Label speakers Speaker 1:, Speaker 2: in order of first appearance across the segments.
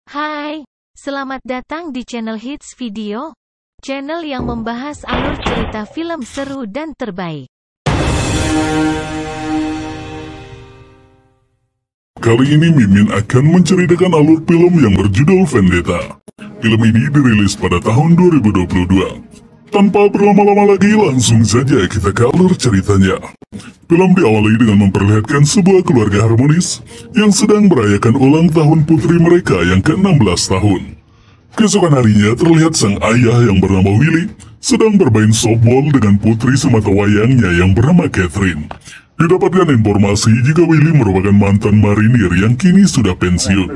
Speaker 1: Hai, selamat datang di channel Hits Video, channel yang membahas alur cerita film seru dan terbaik.
Speaker 2: Kali ini Mimin akan menceritakan alur film yang berjudul Vendetta. Film ini dirilis pada tahun 2022. Tanpa berlama-lama lagi, langsung saja kita ke alur ceritanya. Film diawali dengan memperlihatkan sebuah keluarga harmonis yang sedang merayakan ulang tahun putri mereka yang ke-16 tahun. Keesokan harinya terlihat sang ayah yang bernama Willy sedang bermain softball dengan putri sematawayangnya yang bernama Catherine. Didapatkan informasi jika Willy merupakan mantan marinir yang kini sudah pensiun.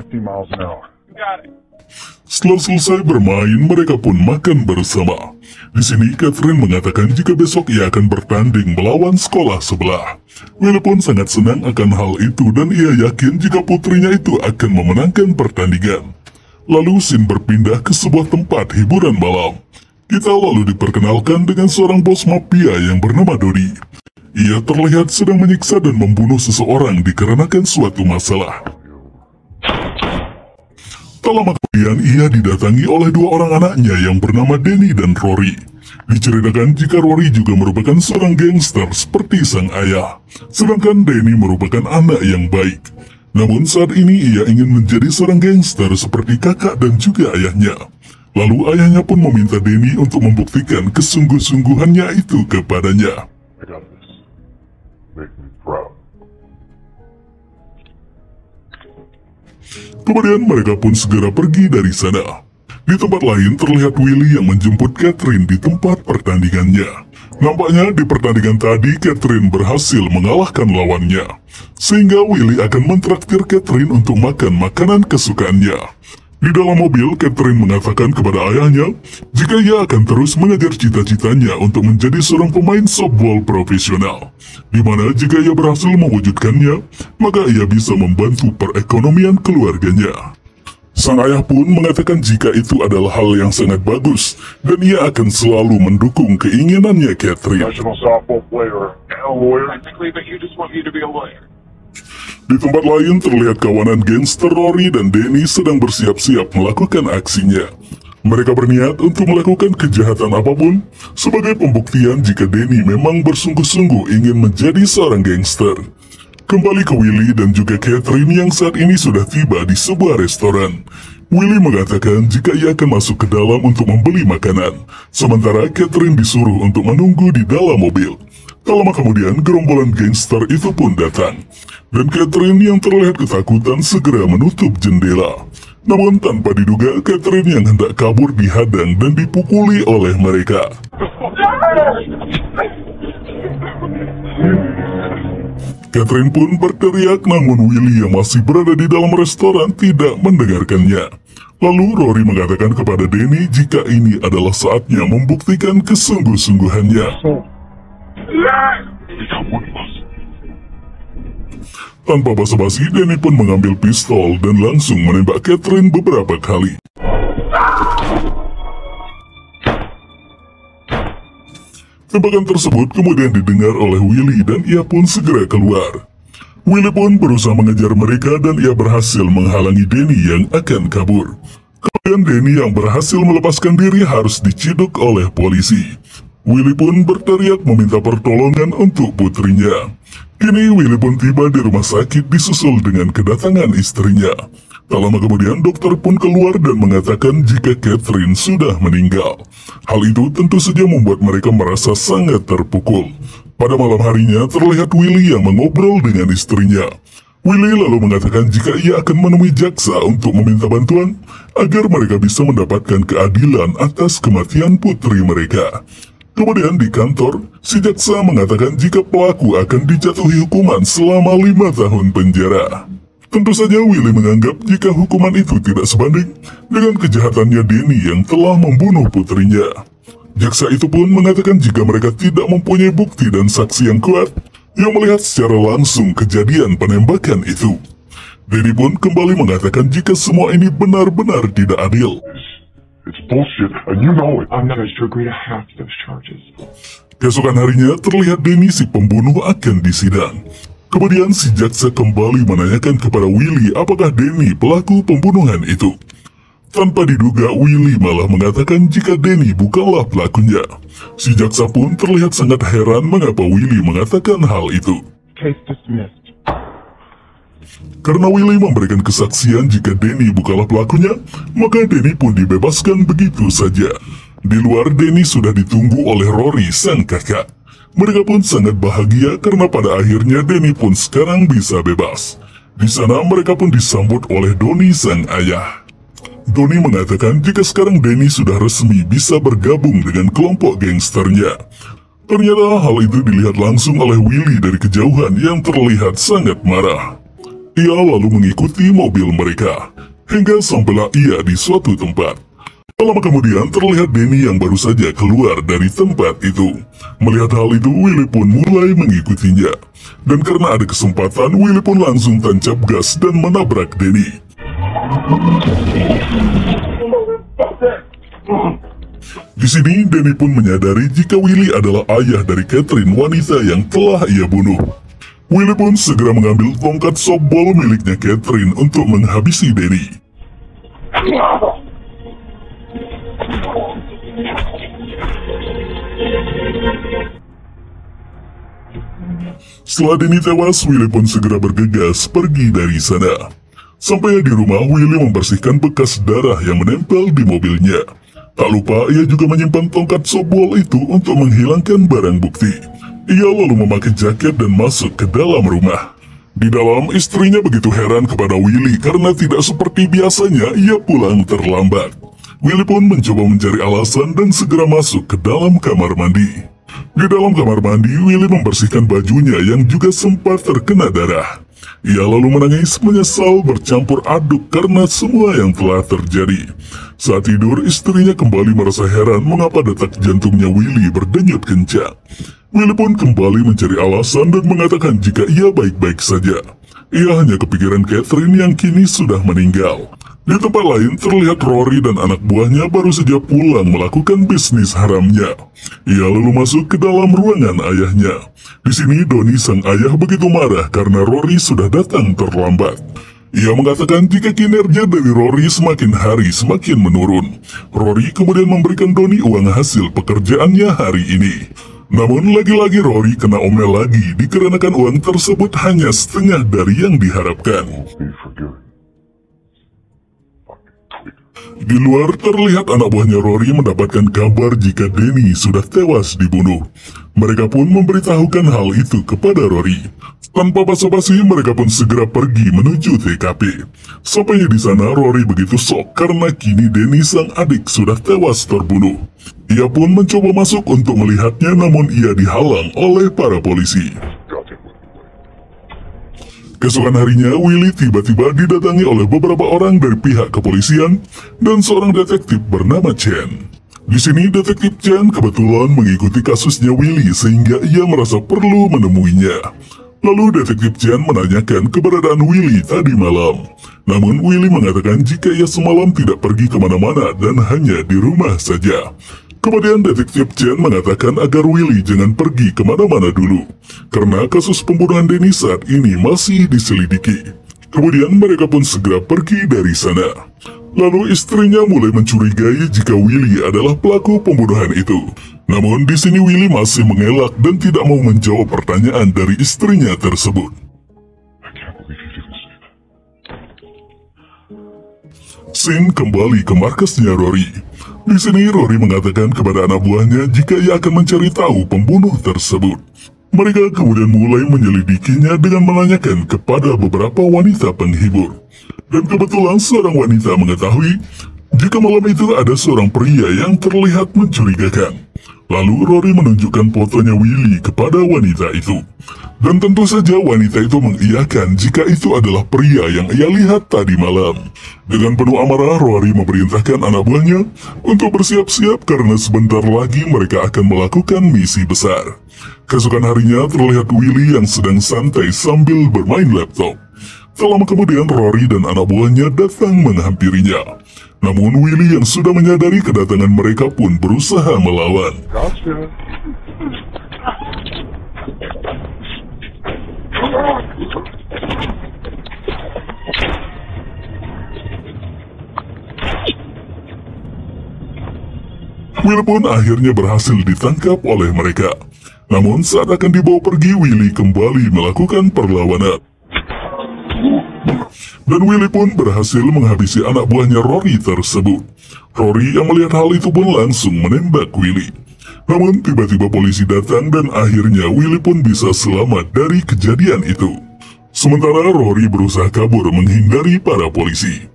Speaker 2: Setelah selesai bermain, mereka pun makan bersama. Di sini, Catherine mengatakan jika besok ia akan bertanding melawan sekolah sebelah. Willy pun sangat senang akan hal itu dan ia yakin jika putrinya itu akan memenangkan pertandingan. Lalu, scene berpindah ke sebuah tempat hiburan malam. Kita lalu diperkenalkan dengan seorang bos mafia yang bernama Dodi. Ia terlihat sedang menyiksa dan membunuh seseorang dikarenakan suatu masalah. Tak lama kemudian ia didatangi oleh dua orang anaknya yang bernama Danny dan Rory. Diceritakan jika Rory juga merupakan seorang gangster seperti sang ayah, sedangkan Danny merupakan anak yang baik. Namun saat ini ia ingin menjadi seorang gangster seperti kakak dan juga ayahnya. Lalu ayahnya pun meminta Danny untuk membuktikan kesungguh-sungguhannya itu kepadanya. Kemudian mereka pun segera pergi dari sana. Di tempat lain terlihat Willy yang menjemput Catherine di tempat pertandingannya. Nampaknya di pertandingan tadi Catherine berhasil mengalahkan lawannya, sehingga Willy akan mentraktir Catherine untuk makan makanan kesukaannya. Di dalam mobil, Catherine mengatakan kepada ayahnya jika ia akan terus mengejar cita-citanya untuk menjadi seorang pemain softball profesional, di mana jika ia berhasil mewujudkannya, maka ia bisa membantu perekonomian keluarganya. Sang ayah pun mengatakan jika itu adalah hal yang sangat bagus, dan ia akan selalu mendukung keinginannya Catherine. Di tempat lain terlihat kawanan gangster Rory dan Danny sedang bersiap-siap melakukan aksinya. Mereka berniat untuk melakukan kejahatan apapun sebagai pembuktian jika Danny memang bersungguh-sungguh ingin menjadi seorang gangster. Kembali ke Willy dan juga Catherine yang saat ini sudah tiba di sebuah restoran. Willy mengatakan jika ia akan masuk ke dalam untuk membeli makanan, sementara Catherine disuruh untuk menunggu di dalam mobil. Tak lama kemudian, gerombolan gangster itu pun datang, dan Catherine yang terlihat ketakutan segera menutup jendela. Namun tanpa diduga, Catherine yang hendak kabur dihadang dan dipukuli oleh mereka. Catherine pun berteriak, namun Willy yang masih berada di dalam restoran tidak mendengarkannya. Lalu Rory mengatakan kepada Danny jika ini adalah saatnya membuktikan kesungguh-sungguhannya. Tanpa basa-basi, Danny pun mengambil pistol dan langsung menembak Catherine beberapa kali. Tembakan tersebut kemudian didengar oleh Willy dan ia pun segera keluar. Willy pun berusaha mengejar mereka dan ia berhasil menghalangi Danny yang akan kabur. Kemudian Danny yang berhasil melepaskan diri harus diciduk oleh polisi. Willy pun berteriak meminta pertolongan untuk putrinya. Kini Willy pun tiba di rumah sakit disusul dengan kedatangan istrinya. Tak lama kemudian dokter pun keluar dan mengatakan jika Catherine sudah meninggal. Hal itu tentu saja membuat mereka merasa sangat terpukul. Pada malam harinya terlihat Willy yang mengobrol dengan istrinya. Willy lalu mengatakan jika ia akan menemui jaksa untuk meminta bantuan agar mereka bisa mendapatkan keadilan atas kematian putri mereka. Kemudian di kantor, si jaksa mengatakan jika pelaku akan dijatuhi hukuman selama 5 tahun penjara. Tentu saja Willy menganggap jika hukuman itu tidak sebanding dengan kejahatannya Danny yang telah membunuh putrinya. Jaksa itu pun mengatakan jika mereka tidak mempunyai bukti dan saksi yang kuat yang melihat secara langsung kejadian penembakan itu. Danny pun kembali mengatakan jika semua ini benar-benar tidak adil.
Speaker 3: It's bullshit, and you know it. I'm not going to agree to half those charges.
Speaker 2: Keesokan harinya terlihat Danny si pembunuh akan disidang. Kemudian si jaksa kembali menanyakan kepada Willy apakah Danny pelaku pembunuhan itu. Tanpa diduga, Willy malah mengatakan jika Danny bukanlah pelakunya. Si jaksa pun terlihat sangat heran mengapa Willy mengatakan hal itu.
Speaker 3: Case dismissed.
Speaker 2: Karena Willy memberikan kesaksian jika Danny bukanlah pelakunya, maka Danny pun dibebaskan begitu saja. Di luar, Danny sudah ditunggu oleh Rory, sang kakak. Mereka pun sangat bahagia karena pada akhirnya Danny pun sekarang bisa bebas. Di sana mereka pun disambut oleh Donnie, sang ayah. Donnie mengatakan jika sekarang Danny sudah resmi bisa bergabung dengan kelompok gangsternya. Ternyata hal itu dilihat langsung oleh Willy dari kejauhan yang terlihat sangat marah. Ia lalu mengikuti mobil mereka, hingga sampailah ia di suatu tempat. Lama kemudian terlihat Danny yang baru saja keluar dari tempat itu. Melihat hal itu, Willy pun mulai mengikutinya. Dan karena ada kesempatan, Willy pun langsung tancap gas dan menabrak Danny. Di sini, Danny pun menyadari jika Willy adalah ayah dari Catherine, wanita yang telah ia bunuh. Willy pun segera mengambil tongkat softball miliknya Catherine untuk menghabisi Danny. Setelah Danny tewas, Willy pun segera bergegas pergi dari sana. Sampai di rumah, Willy membersihkan bekas darah yang menempel di mobilnya. Tak lupa, ia juga menyimpan tongkat softball itu untuk menghilangkan barang bukti. Ia lalu memakai jaket dan masuk ke dalam rumah. Di dalam, istrinya begitu heran kepada Willy karena tidak seperti biasanya ia pulang terlambat. Willy pun mencoba mencari alasan dan segera masuk ke dalam kamar mandi. Di dalam kamar mandi, Willy membersihkan bajunya yang juga sempat terkena darah. Ia lalu menangis menyesal bercampur aduk karena semua yang telah terjadi. Saat tidur, istrinya kembali merasa heran mengapa detak jantungnya Willy berdenyut kencang. Willy pun kembali mencari alasan dan mengatakan jika ia baik-baik saja. Ia hanya kepikiran Catherine yang kini sudah meninggal. Di tempat lain terlihat Rory dan anak buahnya baru saja pulang melakukan bisnis haramnya. Ia lalu masuk ke dalam ruangan ayahnya. Di sini Donnie, sang ayah, begitu marah karena Rory sudah datang terlambat. Ia mengatakan jika kinerja dari Rory semakin hari semakin menurun. Rory kemudian memberikan Donnie uang hasil pekerjaannya hari ini. Namun lagi-lagi Rory kena omel lagi dikarenakan uang tersebut hanya setengah dari yang diharapkan. Di luar terlihat anak buahnya Rory mendapatkan kabar jika Danny sudah tewas dibunuh. Mereka pun memberitahukan hal itu kepada Rory. Tanpa basa-basi, mereka pun segera pergi menuju TKP. Sampainya di sana, Rory begitu shock karena kini Danny, sang adik, sudah tewas terbunuh. Ia pun mencoba masuk untuk melihatnya, namun ia dihalang oleh para polisi. Keesokan harinya, Willy tiba-tiba didatangi oleh beberapa orang dari pihak kepolisian dan seorang detektif bernama Chen. Di sini, detektif Chen kebetulan mengikuti kasusnya Willy sehingga ia merasa perlu menemuinya. Lalu detektif Chen menanyakan keberadaan Willy tadi malam. Namun Willy mengatakan jika ia semalam tidak pergi kemana-mana dan hanya di rumah saja. Kemudian detektif Chen mengatakan agar Willy jangan pergi kemana-mana dulu, karena kasus pembunuhan Danny saat ini masih diselidiki. Kemudian mereka pun segera pergi dari sana. Lalu istrinya mulai mencurigai jika Willy adalah pelaku pembunuhan itu. Namun di sini Willy masih mengelak dan tidak mau menjawab pertanyaan dari istrinya tersebut. Sin kembali ke markasnya Rory. Di sini Rory mengatakan kepada anak buahnya jika ia akan mencari tahu pembunuh tersebut. Mereka kemudian mulai menyelidikinya dengan menanyakan kepada beberapa wanita penghibur. Dan kebetulan seorang wanita mengetahui jika malam itu ada seorang pria yang terlihat mencurigakan. Lalu Rory menunjukkan fotonya Willy kepada wanita itu. Dan tentu saja wanita itu mengiyakan jika itu adalah pria yang ia lihat tadi malam. Dengan penuh amarah, Rory memerintahkan anak buahnya untuk bersiap-siap karena sebentar lagi mereka akan melakukan misi besar. Keesokan harinya terlihat Willy yang sedang santai sambil bermain laptop. Tak lama kemudian Rory dan anak buahnya datang menghampirinya. Namun Willy yang sudah menyadari kedatangan mereka pun berusaha melawan.
Speaker 3: Gotcha.
Speaker 2: Willy pun akhirnya berhasil ditangkap oleh mereka. Namun saat akan dibawa pergi, Willy kembali melakukan perlawanan. Dan Willy pun berhasil menghabisi anak buahnya Rory tersebut. Rory yang melihat hal itu pun langsung menembak Willy. Namun tiba-tiba polisi datang dan akhirnya Willy pun bisa selamat dari kejadian itu. Sementara Rory berusaha kabur menghindari para polisi.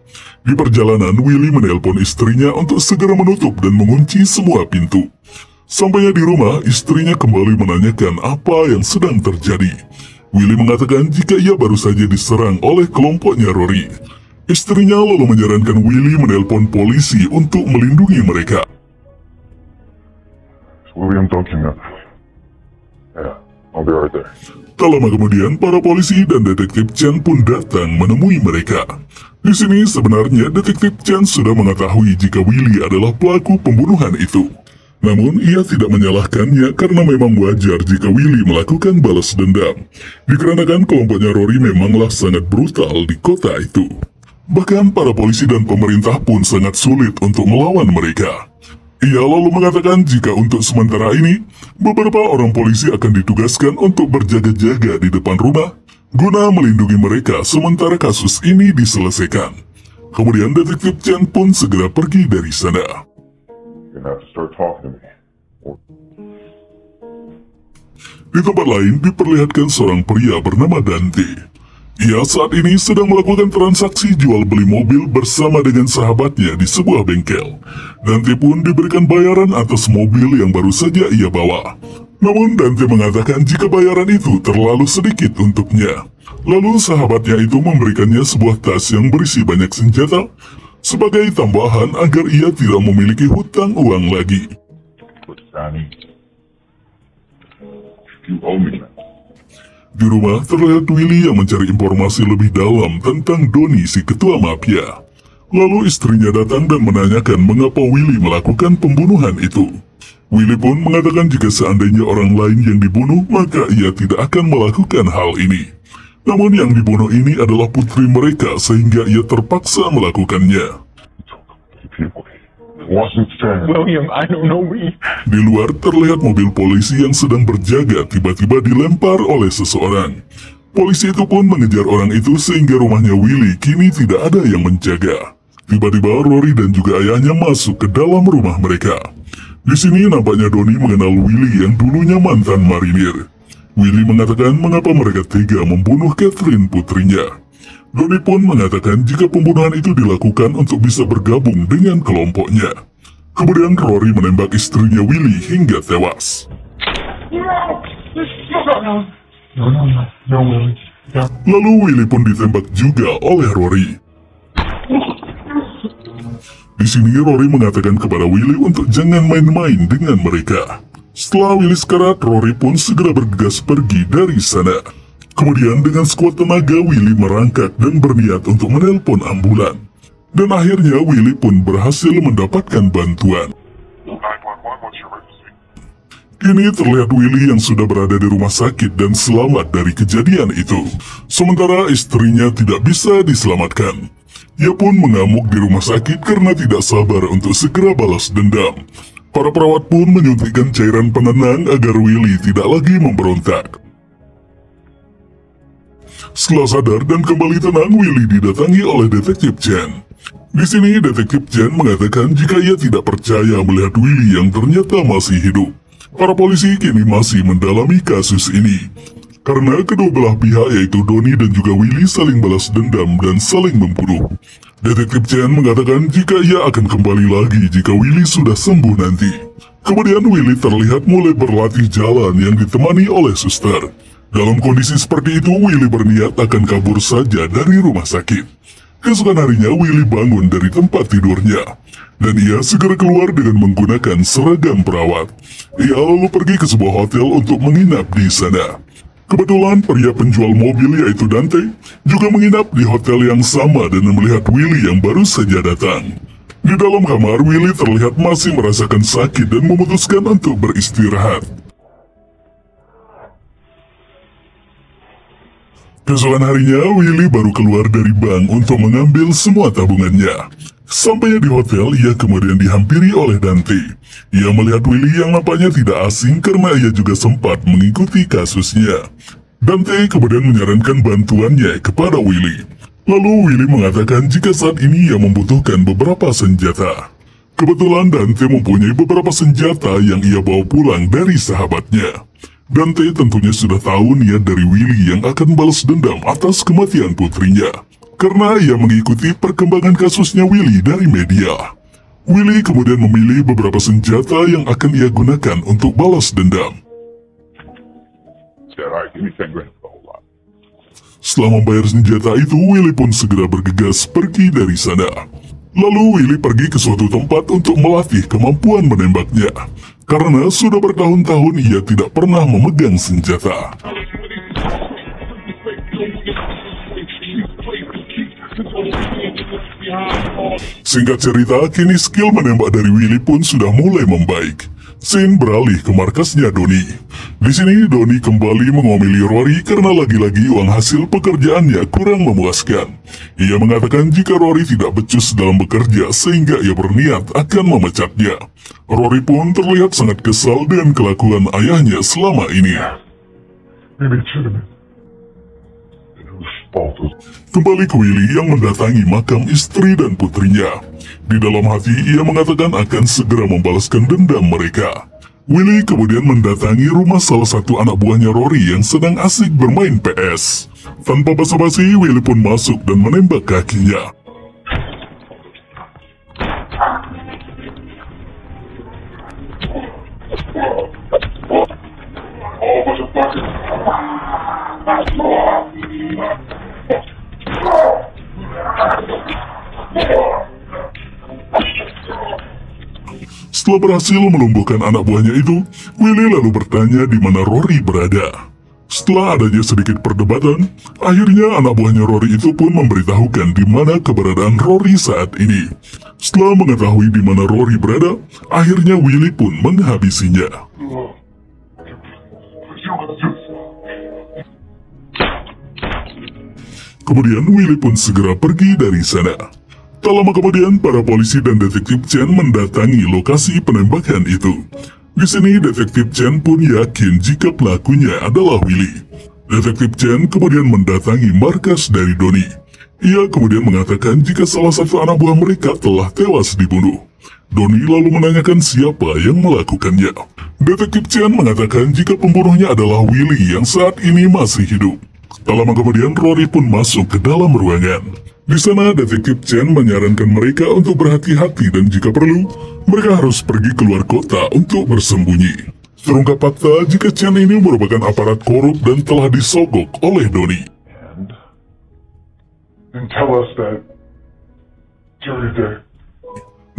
Speaker 2: Di perjalanan, Willy menelpon istrinya untuk segera menutup dan mengunci semua pintu. Sampainya di rumah, istrinya kembali menanyakan apa yang sedang terjadi. Willy mengatakan jika ia baru saja diserang oleh kelompoknya Rory. Istrinya lalu menyarankan Willy menelpon polisi untuk melindungi mereka.
Speaker 3: William Duncan. Yeah, I'll be right there.
Speaker 2: Tak lama kemudian, para polisi dan detektif Chen pun datang menemui mereka. Di sini sebenarnya detektif Chen sudah mengetahui jika Willy adalah pelaku pembunuhan itu. Namun ia tidak menyalahkannya karena memang wajar jika Willy melakukan balas dendam. Dikarenakan kelompoknya Rory memanglah sangat brutal di kota itu. Bahkan para polisi dan pemerintah pun sangat sulit untuk melawan mereka. Ia lalu mengatakan jika untuk sementara ini, beberapa orang polisi akan ditugaskan untuk berjaga-jaga di depan rumah guna melindungi mereka sementara kasus ini diselesaikan. Kemudian detektif Chen pun segera pergi dari sana.
Speaker 3: You're gonna have to start talking to me.
Speaker 2: Di tempat lain diperlihatkan seorang pria bernama Dante. Ia saat ini sedang melakukan transaksi jual beli mobil bersama dengan sahabatnya di sebuah bengkel. Dante pun diberikan bayaran atas mobil yang baru saja ia bawa. Namun Dante mengatakan jika bayaran itu terlalu sedikit untuknya. Lalu sahabatnya itu memberikannya sebuah tas yang berisi banyak senjata sebagai tambahan agar ia tidak memiliki hutang uang lagi.
Speaker 3: But Danny, you owe me that.
Speaker 2: Di rumah terlihat Willy yang mencari informasi lebih dalam tentang Donnie si ketua mafia. Lalu istrinya datang dan menanyakan mengapa Willy melakukan pembunuhan itu. Willy pun mengatakan jika seandainya orang lain yang dibunuh, maka ia tidak akan melakukan hal ini. Namun yang dibunuh ini adalah putri mereka sehingga ia terpaksa melakukannya.
Speaker 3: William, I don't know me.
Speaker 2: Di luar terlihat mobil polisi yang sedang berjaga tiba-tiba dilempar oleh seseorang. Polisi itu pun mengejar orang itu sehingga rumahnya Willy kini tidak ada yang menjaga. Tiba-tiba Rory dan juga ayahnya masuk ke dalam rumah mereka. Di sini nampaknya Donnie mengenal Willy yang dulunya mantan marinir. Willy mengatakan mengapa mereka tega membunuh Catherine putrinya. Donnie pun mengatakan jika pembunuhan itu dilakukan untuk bisa bergabung dengan kelompoknya. Kemudian Rory menembak istrinya Willy hingga tewas.
Speaker 3: No, Willie.
Speaker 2: Lalu Willy pun ditembak juga oleh Rory. Di sini Rory mengatakan kepada Willy untuk jangan main-main dengan mereka. Setelah Willy sekarat, Rory pun segera bergegas pergi dari sana. Kemudian dengan sekuat tenaga Willy merangkak dan berniat untuk menelpon ambulan. Dan akhirnya Willy pun berhasil mendapatkan bantuan.
Speaker 3: 911, what's your emergency?
Speaker 2: Kini terlihat Willy yang sudah berada di rumah sakit dan selamat dari kejadian itu. Sementara istrinya tidak bisa diselamatkan. Ia pun mengamuk di rumah sakit karena tidak sabar untuk segera balas dendam. Para perawat pun menyuntikkan cairan penenang agar Willy tidak lagi memberontak. Setelah sadar dan kembali tenang, Willy didatangi oleh detektif Chen. Di sini detektif Chen mengatakan jika ia tidak percaya melihat Willy yang ternyata masih hidup. Para polisi kini masih mendalami kasus ini. Karena kedua belah pihak yaitu Donnie dan juga Willy saling balas dendam dan saling membunuh. Detektif Chen mengatakan jika ia akan kembali lagi jika Willy sudah sembuh nanti. Kemudian Willy terlihat mulai berlatih jalan yang ditemani oleh suster. Dalam kondisi seperti itu, Willy berniat akan kabur saja dari rumah sakit. Keesokan harinya, Willy bangun dari tempat tidurnya. Dan ia segera keluar dengan menggunakan seragam perawat. Ia lalu pergi ke sebuah hotel untuk menginap di sana. Kebetulan pria penjual mobil yaitu Dante juga menginap di hotel yang sama dan melihat Willy yang baru saja datang. Di dalam kamar, Willy terlihat masih merasakan sakit dan memutuskan untuk beristirahat. Keesokan harinya, Willy baru keluar dari bank untuk mengambil semua tabungannya. Sampainya di hotel, ia kemudian dihampiri oleh Dante. Ia melihat Willy yang nampaknya tidak asing karena ia juga sempat mengikuti kasusnya. Dante kemudian menyarankan bantuannya kepada Willy. Lalu Willy mengatakan jika saat ini ia membutuhkan beberapa senjata. Kebetulan Dante mempunyai beberapa senjata yang ia bawa pulang dari sahabatnya. Dante tentunya sudah tahu niat dari Willy yang akan balas dendam atas kematian putrinya. Karena ia mengikuti perkembangan kasusnya Willy dari media. Willy kemudian memilih beberapa senjata yang akan ia gunakan untuk balas dendam. Setelah membayar senjata itu, Willy pun segera bergegas pergi dari sana. Lalu Willy pergi ke suatu tempat untuk melatih kemampuan menembaknya. Karena sudah bertahun-tahun ia tidak pernah memegang senjata. Singkat cerita, kini skill menembak dari Willy pun sudah mulai membaik. Scene beralih ke markasnya Donnie. Di sini Donnie kembali mengomeli Rory karena lagi-lagi uang hasil pekerjaannya kurang memuaskan. Ia mengatakan jika Rory tidak becus dalam bekerja sehingga ia berniat akan memecatnya. Rory pun terlihat sangat kesal dengan kelakuan ayahnya selama ini. Kembali ke Willy yang mendatangi makam istri dan putrinya. Di dalam hati ia mengatakan akan segera membalaskan dendam mereka. Willy kemudian mendatangi rumah salah satu anak buahnya Rory yang sedang asik bermain PS. Tanpa basa-basi, Willy pun masuk dan menembak kakinya. Setelah berhasil melumpuhkan anak buahnya itu, Willy lalu bertanya di mana Rory berada. Setelah adanya sedikit perdebatan, akhirnya anak buahnya Rory itu pun memberitahukan di mana keberadaan Rory saat ini. Setelah mengetahui di mana Rory berada, akhirnya Willy pun menghabisinya. Kemudian Willy pun segera pergi dari sana. Tak lama kemudian, para polisi dan detektif Chen mendatangi lokasi penembakan itu. Di sini, detektif Chen pun yakin jika pelakunya adalah Willy. Detektif Chen kemudian mendatangi markas dari Donnie. Ia kemudian mengatakan jika salah satu anak buah mereka telah tewas dibunuh. Donnie lalu menanyakan siapa yang melakukannya. Detektif Chen mengatakan jika pembunuhnya adalah Willy yang saat ini masih hidup. Tak lama kemudian, Rory pun masuk ke dalam ruangan. Di sana, detektif Chen menyarankan mereka untuk berhati-hati dan jika perlu, mereka harus pergi keluar kota untuk bersembunyi. Terungkap fakta jika Chen ini merupakan aparat korup dan telah disogok oleh Donnie.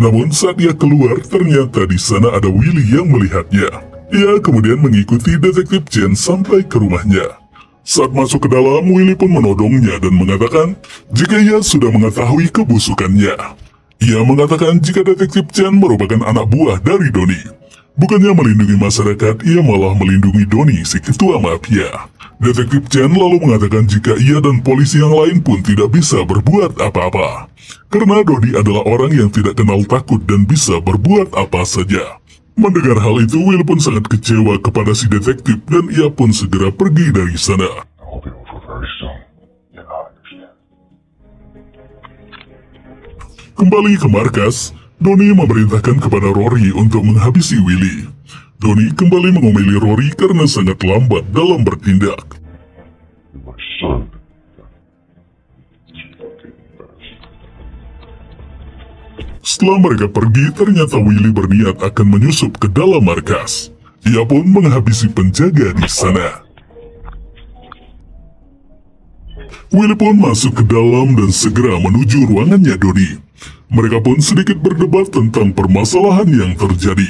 Speaker 2: Namun saat ia keluar, ternyata di sana ada Willy yang melihatnya. Ia kemudian mengikuti detektif Chen sampai ke rumahnya. Saat masuk ke dalam, Willy pun menodongnya dan mengatakan jika ia sudah mengetahui kebusukannya. Ia mengatakan jika detektif Chen merupakan anak buah dari Donnie. Bukannya melindungi masyarakat, ia malah melindungi Donnie, si ketua mafia. Detektif Chen lalu mengatakan jika ia dan polisi yang lain pun tidak bisa berbuat apa-apa. Karena Donnie adalah orang yang tidak kenal takut dan bisa berbuat apa saja. Mendengar hal itu, Will pun sangat kecewa kepada si detektif dan ia pun segera pergi dari sana. Kembali ke markas, Donnie memerintahkan kepada Rory untuk menghabisi Willy. Donnie kembali mengomeli Rory karena sangat lambat dalam bertindak. Setelah mereka pergi, ternyata Willy berniat akan menyusup ke dalam markas. Ia pun menghabisi penjaga di sana. Willy pun masuk ke dalam dan segera menuju ruangannya Donnie. Mereka pun sedikit berdebat tentang permasalahan yang terjadi,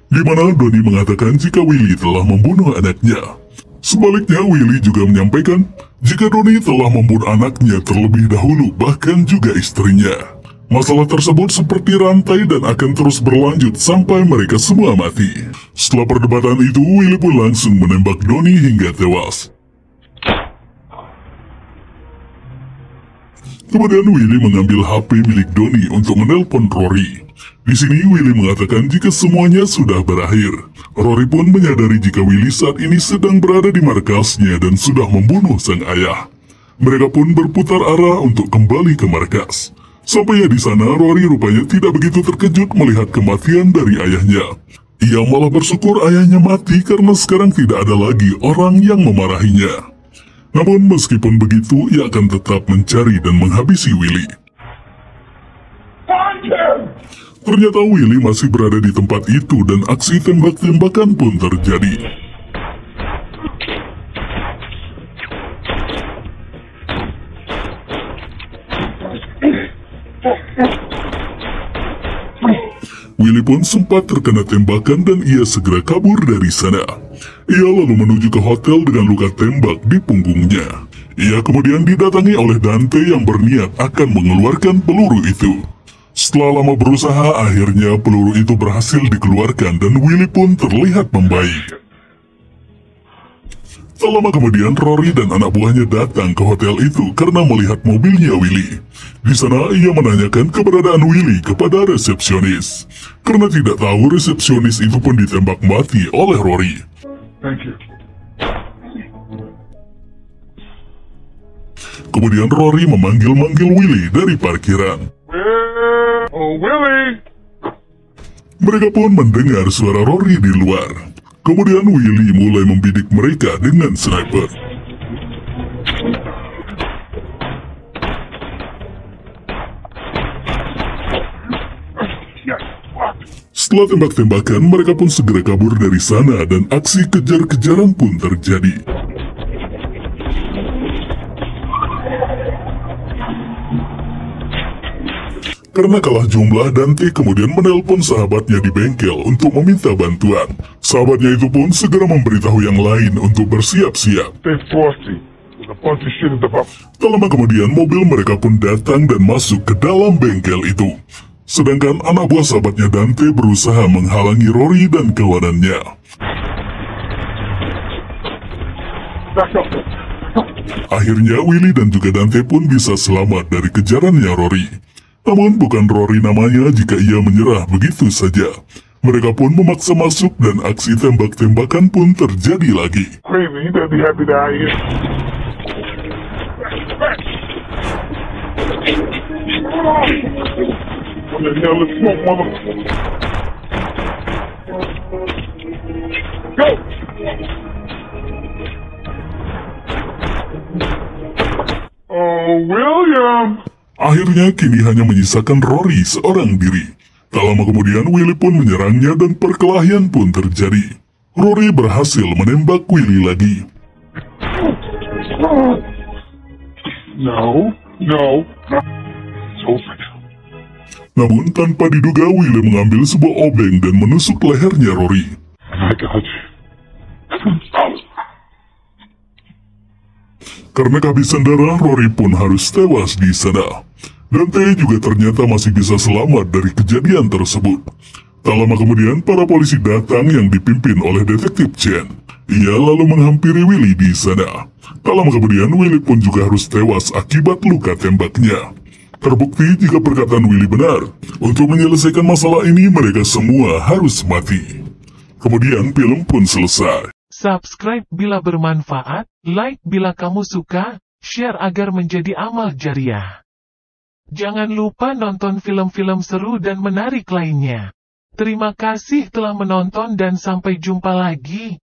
Speaker 2: di mana Donnie mengatakan jika Willy telah membunuh anaknya. Sebaliknya, Willy juga menyampaikan jika Donnie telah membunuh anaknya terlebih dahulu, bahkan juga istrinya. Masalah tersebut seperti rantai dan akan terus berlanjut sampai mereka semua mati. Setelah perdebatan itu, Willy pun langsung menembak Donnie hingga tewas. Kemudian Willy mengambil HP milik Donnie untuk menelpon Rory. Di sini Willy mengatakan jika semuanya sudah berakhir. Rory pun menyadari jika Willy saat ini sedang berada di markasnya dan sudah membunuh sang ayah. Mereka pun berputar arah untuk kembali ke markas. Sampai di sana, Rory rupanya tidak begitu terkejut melihat kematian dari ayahnya. Ia malah bersyukur ayahnya mati karena sekarang tidak ada lagi orang yang memarahinya. Namun meskipun begitu, ia akan tetap mencari dan menghabisi Willy. Ternyata Willy masih berada di tempat itu dan aksi tembak-tembakan pun terjadi. Willy pun sempat terkena tembakan dan ia segera kabur dari sana. Ia lalu menuju ke hotel dengan luka tembak di punggungnya. Ia kemudian didatangi oleh Dante yang berniat akan mengeluarkan peluru itu. Setelah lama berusaha, akhirnya peluru itu berhasil dikeluarkan dan Willy pun terlihat membaik. Tak lama kemudian, Rory dan anak buahnya datang ke hotel itu karena melihat mobilnya Willy. Di sana, ia menanyakan keberadaan Willy kepada resepsionis. Karena tidak tahu, resepsionis itu pun ditembak mati oleh Rory.
Speaker 3: Thank you.
Speaker 2: Kemudian Rory memanggil-manggil Willy dari parkiran.
Speaker 3: Oh, Willie!
Speaker 2: Mereka pun mendengar suara Rory di luar. Kemudian Willy mulai membidik mereka dengan sniper. Setelah tembak-tembakan, mereka pun segera kabur dari sana dan aksi kejar-kejaran pun terjadi. Karena kalah jumlah, Dante kemudian menelpon sahabatnya di bengkel untuk meminta bantuan. Sahabatnya itu pun segera memberitahu yang lain untuk bersiap-siap.
Speaker 3: Stay frosty. There's a bunch of shit at the bottom.
Speaker 2: Tak lama kemudian, mobil mereka pun datang dan masuk ke dalam bengkel itu. Sedangkan anak buah sahabatnya Dante berusaha menghalangi Rory dan kawanannya.
Speaker 3: Back up.
Speaker 2: Akhirnya Willy dan juga Dante pun bisa selamat dari kejarannya Rory. Namun bukan Rory namanya jika ia menyerah begitu saja. Mereka pun memaksa masuk dan aksi tembak-tembakan pun terjadi lagi.
Speaker 3: Crazy, you better be happy that I am. What the hell is smoke, mother? Go! Oh, William!
Speaker 2: Akhirnya kini hanya menyisakan Rory seorang diri. Tak lama kemudian Willy pun menyerangnya dan perkelahian pun terjadi. Rory berhasil menembak Willy lagi.
Speaker 3: No. It's over now.
Speaker 2: Namun tanpa diduga Willy mengambil sebuah obeng dan menusuk lehernya Rory.
Speaker 3: I got you.
Speaker 2: Karena kehabisan darah, Rory pun harus tewas di sana. Dante juga ternyata masih bisa selamat dari kejadian tersebut. Tak lama kemudian, para polisi datang yang dipimpin oleh detektif Chen. Ia lalu menghampiri Willy di sana. Tak lama kemudian, Willy pun juga harus tewas akibat luka tembaknya. Terbukti jika perkataan Willy benar. Untuk menyelesaikan masalah ini, mereka semua harus mati. Kemudian film pun selesai.
Speaker 4: Subscribe bila bermanfaat, like bila kamu suka, share agar menjadi amal jariah. Jangan lupa nonton film-film seru dan menarik lainnya. Terima kasih telah menonton dan sampai jumpa lagi.